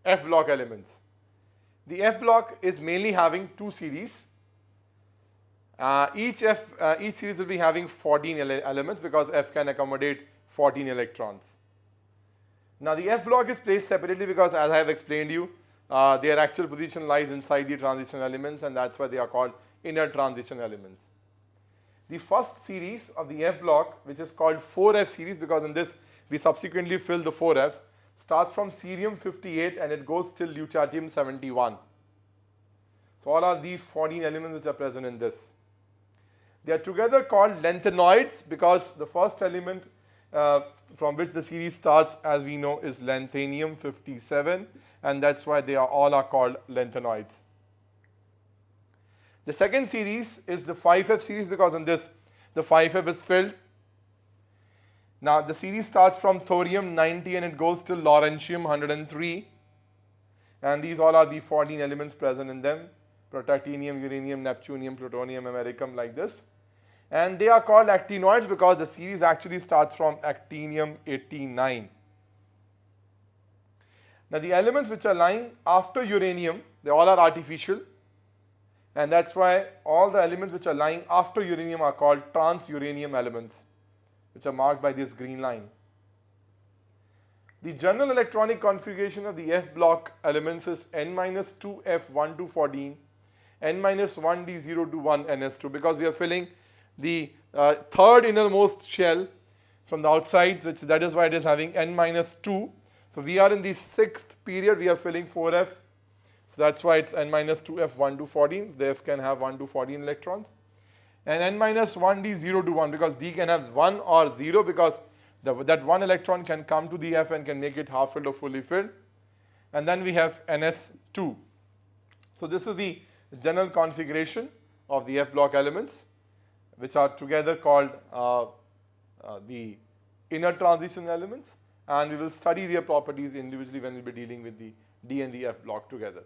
F block elements. The F block is mainly having two series. Each series will be having 14 elements because F can accommodate 14 electrons. Now the F block is placed separately because, as I have explained you, their actual position lies inside the transition elements, and that's why they are called inner transition elements. The first series of the F block, which is called 4F series because in this we subsequently fill the 4F, starts from cerium 58 and it goes till lutetium 71. So all are these 14 elements which are present in this. They are together called lanthanoids because the first element from which the series starts, as we know, is lanthanium 57, and that's why they are all called lanthanoids. The second series is the 5F series because in this the 5F is filled. Now the series starts from thorium 90 and it goes till lawrencium 103, and these all are the 14 elements present in them: protactinium, uranium, neptunium, plutonium, americium, like this. And they are called actinoids because the series actually starts from actinium 89. Now the elements which are lying after uranium, they all are artificial, and that's why all the elements which are lying after uranium are called transuranium elements, which are marked by this green line. The general electronic configuration of the F block elements is N-2F1 to 14, N-1D0 to 1 NS2, because we are filling the third innermost shell from the outside, that is why it is having N-2. So we are in the sixth period, we are filling 4F. So that's why it's N-2F1 to 14. The F can have 1 to 14 electrons. And N-1D0 to 1 because D can have 1 or 0 because that one electron can come to the F and can make it half filled or fully filled. And then we have NS2. So this is the general configuration of the F block elements, which are together called the inner transition elements, and we will study their properties individually when we will be dealing with the D and the F block together.